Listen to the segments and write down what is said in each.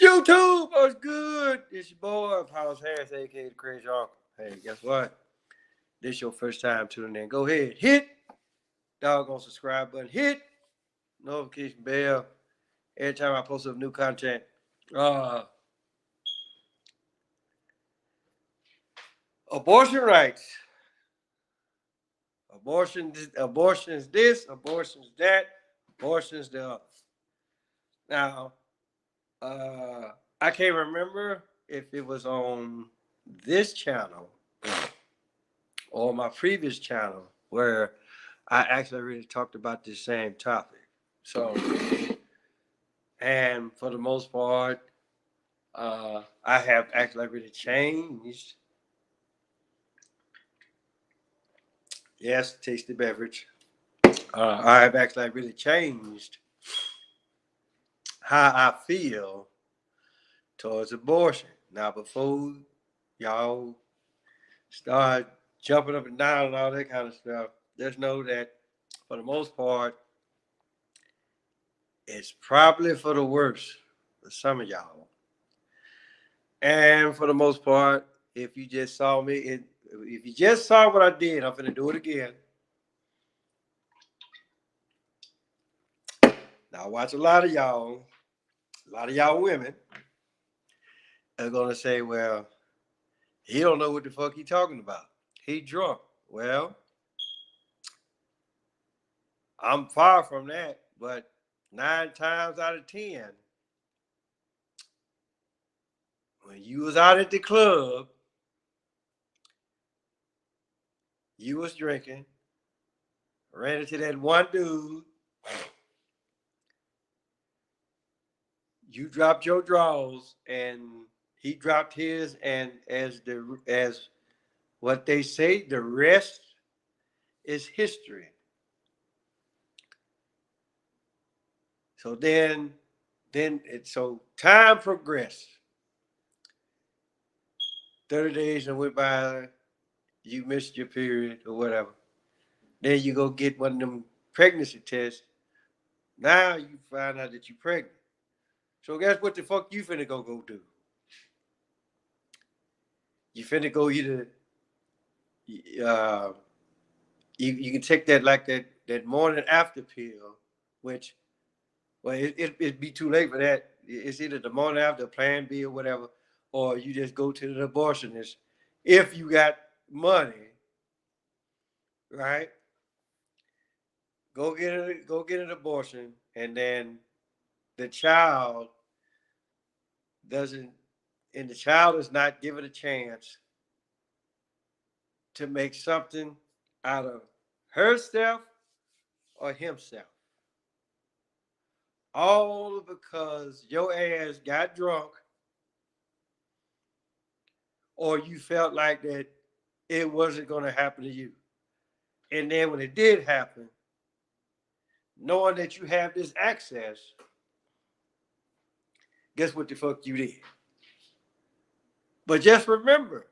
YouTube, what's good? It's your boy, Powers Harris, aka the Crazy Uncle. Hey, guess what? This your first time tuning in. Go ahead, hit doggone subscribe button, hit notification bell every time I post up new content. Uh, Abortion rights. Abortion is this, abortion is that, abortion is the other. Now, I can't remember if it was on this channel or my previous channel where I actually really talked about this same topic. So, and for the most part, I have actually really changed. Yes, tasty beverage. I have actually really changed how I feel towards abortion. Now, before y'all start jumping up and down and all that kind of stuff, just know that for the most part, it's probably for the worst for some of y'all. And for the most part, if you just saw me, if you just saw what I did, I'm gonna do it again. Now, I watch a lot of y'all women are gonna say, "Well, he don't know what the fuck he talking about. He drunk." Well, I'm far from that, but 9 times out of 10, when you was out at the club, you was drinking, ran into that one dude, you dropped your drawers, and he dropped his, and as what they say, the rest is history. So so time progressed. 30 days and went by, you missed your period or whatever. Then you go get one of them pregnancy tests. Now you find out that you're pregnant. So guess what the fuck you finna go do? You finna go either uh, you can take that like that morning after pill, which well it'd be too late for that. It's either the morning after Plan B or whatever, or you just go to the abortionist if you got money, right? Go get an abortion, and then the child doesn't, and the child is not given a chance to make something out of herself or himself. All because your ass got drunk or you felt like that it wasn't going to happen to you. And then when it did happen, knowing that you have this access, guess what the fuck you did? But just remember,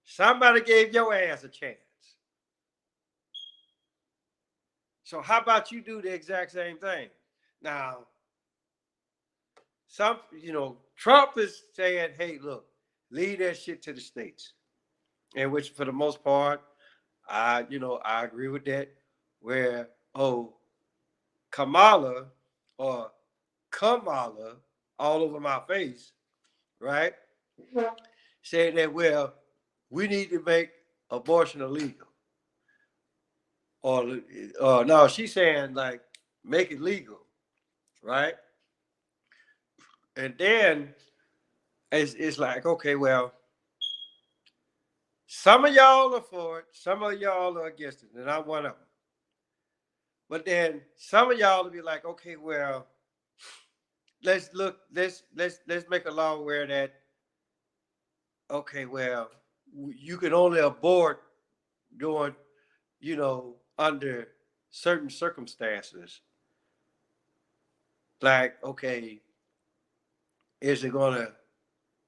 somebody gave your ass a chance. So how about you do the exact same thing? Now, Trump is saying, hey, look, leave that shit to the states. And which for the most part, I agree with that. Where, Kamala or Kamala all over my face, right? Saying that, well, we need to make abortion illegal. Or no, she's saying like make it legal, right? And then it's like, okay, well, some of y'all are for it, some of y'all are against it, and I'm one of them. But then some of y'all will be like, okay, well, let's make a law where that, okay, well, you can only abort during, under certain circumstances. Like, okay, is it gonna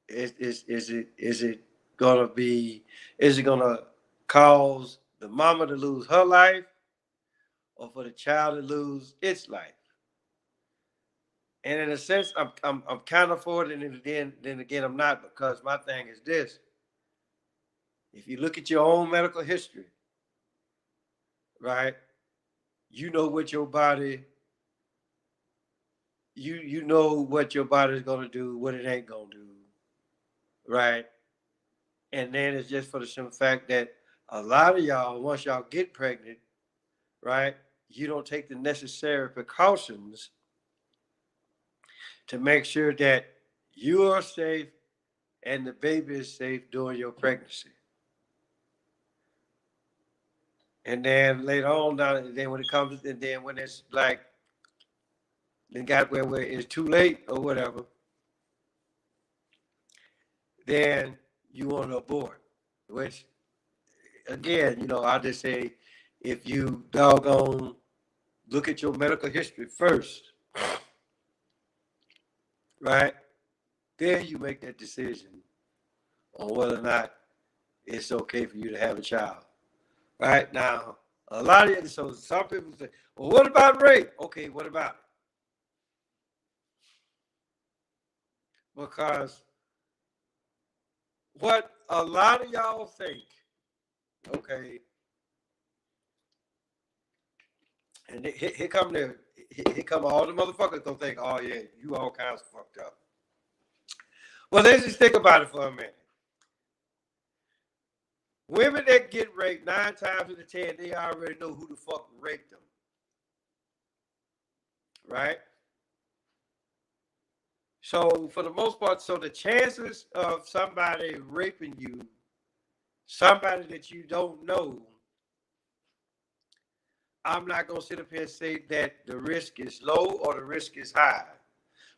is it gonna be is it gonna cause the mama to lose her life or for the child to lose its life? And in a sense, I'm kind of for it, and then again, I'm not, because my thing is this: if you look at your own medical history, right, you know what your body, you know what your body's gonna do, what it ain't gonna do, right? And then it's just for the simple fact that a lot of y'all, once y'all get pregnant, right, you don't take the necessary precautions to make sure that you are safe and the baby is safe during your pregnancy. And then later on, then when it comes, and then when it's like, then got where it's too late or whatever, then you want to abort. Which, again, I'll just say, if you doggone look at your medical history first, right, then you make that decision on whether or not it's okay for you to have a child. Right now, a lot of so some people say, well, what about rape? Okay, what about it? Because what a lot of y'all think, okay, and here come all the motherfuckers gonna think, oh yeah, you all kinds of fucked up. Well, let's just think about it for a minute. Women that get raped 9 times out of 10, they already know who the fuck raped them. Right? So for the most part, so the chances of somebody raping you, somebody that you don't know, I'm not going to sit up here and say that the risk is low or the risk is high.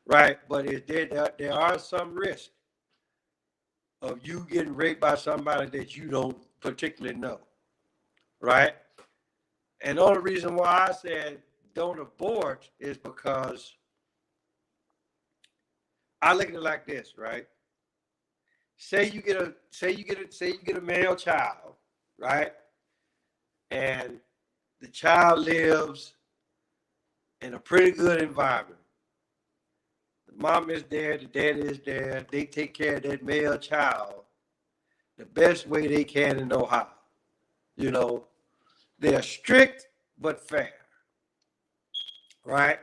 Right? But there are some risks of you getting raped by somebody that you don't particularly know. Right? And the only reason why I said don't abort is because I look at it like this, right? Say you get a male child, right? And the child lives in a pretty good environment. The mom is there, the dad is there. They take care of that male child the best way they can and know how. They're strict but fair, right?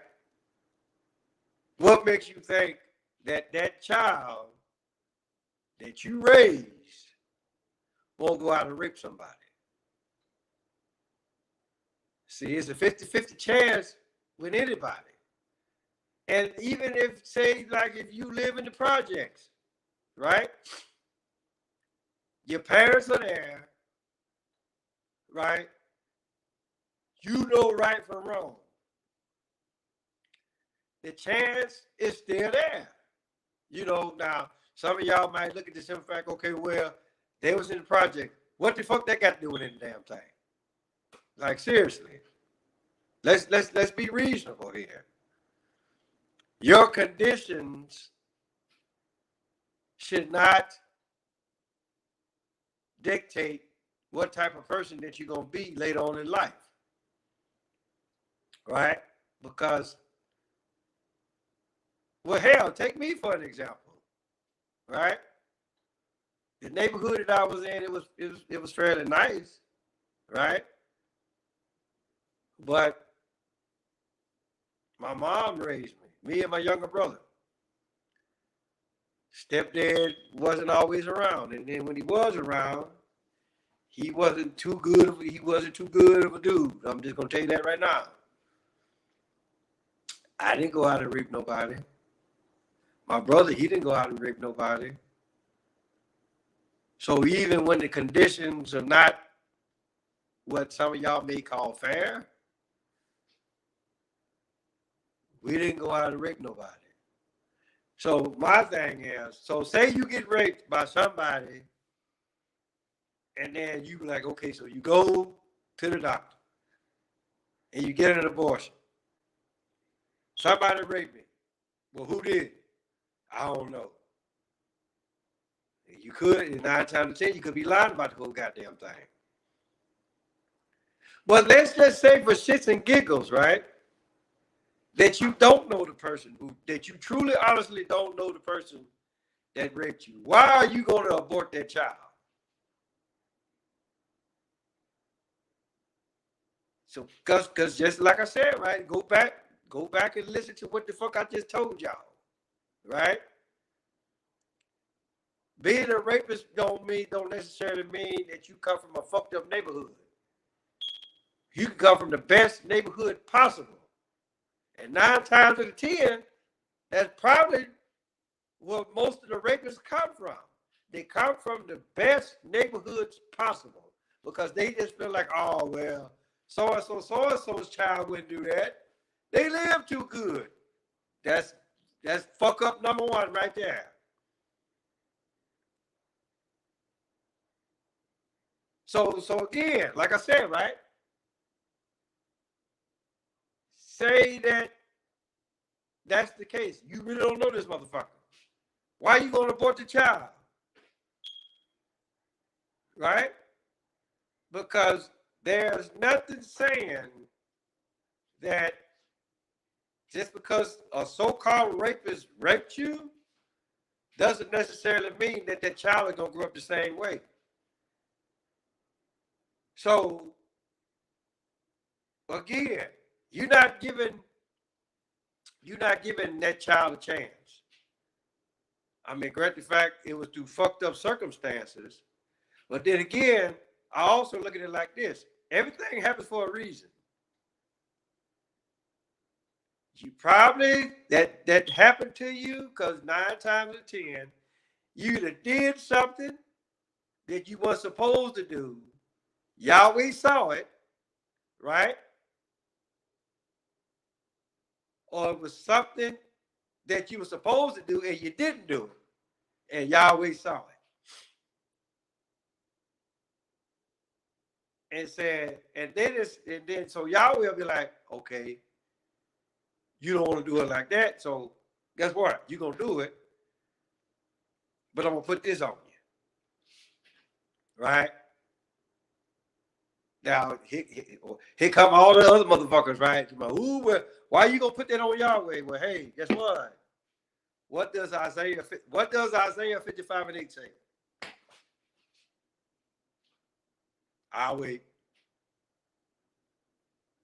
What makes you think that child that you raised won't go out and rape somebody? See, it's a 50-50 chance with anybody. And even if, say, like if you live in the projects, right? Your parents are there, right? You know right from wrong. The chance is still there. Now, some of y'all might look at this and fact, okay, well, they was in the project. What the fuck they got to do with any damn thing? Like, seriously. Let's be reasonable here. Your conditions should not dictate what type of person that you're going to be later on in life. Right? Because, well, hell, take me for an example. Right? The neighborhood that I was in, it was fairly nice. Right? But my mom raised me and my younger brother. Stepdad wasn't always around, and then when he was around, he wasn't too good of a dude. I'm just gonna tell you that right now. I didn't go out and rape nobody. My brother, he didn't go out and rape nobody. So even when the conditions are not what some of y'all may call fair, we didn't go out and rape nobody. So my thing is, so say you get raped by somebody, and then you be like, okay, so you go to the doctor, and you get an abortion. Somebody raped me. Well, who did? I don't know. You could, and 9 times out of 10, you could be lying about the whole goddamn thing. But let's just say for shits and giggles, right? that you don't know the person, that you truly, honestly don't know the person that raped you, why are you going to abort that child? So, cause just like I said, right? Go back and listen to what the fuck I just told y'all, right? Being a rapist don't necessarily mean that you come from a fucked up neighborhood. You can come from the best neighborhood possible, and 9 times out of 10, that's probably where most of the rapists come from. They come from the best neighborhoods possible because they just feel like, oh well, so and so's child wouldn't do that. They live too good. That's fuck up number one right there. So again, like I said, right? Say that that's the case. You really don't know this motherfucker. Why are you going to abort the child? Right? Because there's nothing saying that just because a so-called rapist raped you doesn't necessarily mean that that child is going to grow up the same way. So, again, you're not giving that child a chance. I mean, granted, the fact it was through fucked up circumstances, but then again, I also look at it like this: everything happens for a reason. You probably that happened to you because 9 times out of 10, you either did something that you weren't supposed to do. Yahweh saw it, right? Or it was something that you were supposed to do and you didn't do it, and Yahweh saw it and said, and then so Yahweh will be like, okay, you don't want to do it like that, so guess what? You're gonna do it, but I'm gonna put this on you, right? Now here come all the other motherfuckers, right? Why are you gonna put that on Yahweh? Well, hey, guess what? What does Isaiah 55 and 8 say? I'll wait.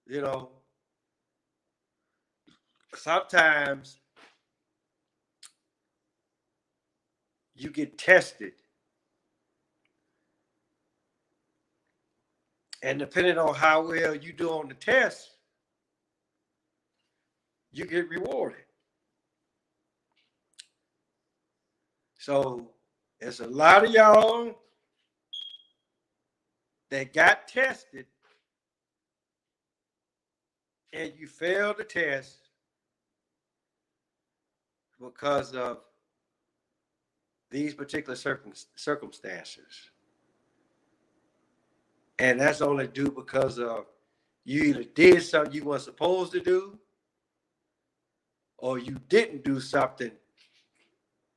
You know, sometimes you get tested. And depending on how well you do on the test, you get rewarded. So there's a lot of y'all that got tested and you failed the test because of these particular circumstances. And that's only due because of you either did something you weren't supposed to do, or you didn't do something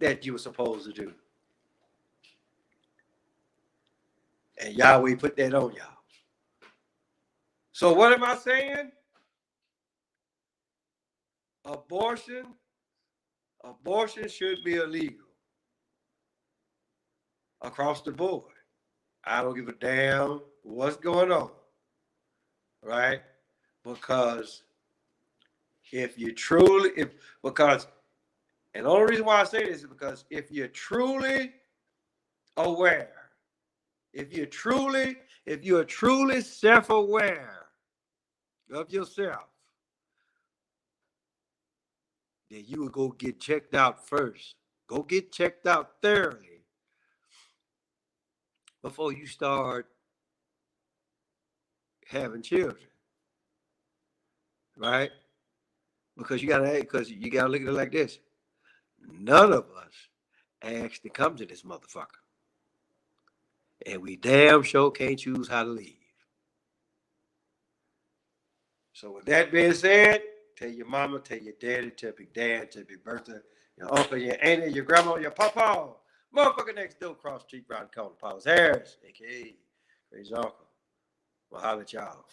that you were supposed to do. And Yahweh put that on y'all. So what am I saying? Abortion should be illegal across the board. I don't give a damn what's going on, right? Because and the only reason why I say this is because if you're truly aware, if you're truly self-aware of yourself, then you would go get checked out first. Go get checked out thoroughly before you start having children, right? Because you gotta look at it like this: none of us asked to come to this motherfucker, and we damn sure can't choose how to leave. So with that being said, tell your mama, tell your daddy, tell Big Dad, tell Big Bertha, your uncle, your auntie, your grandma, your papa, motherfucker next door, cross street, round the corner, Paul's Harris, aka Crazy Uncle. We'll holler at y'all.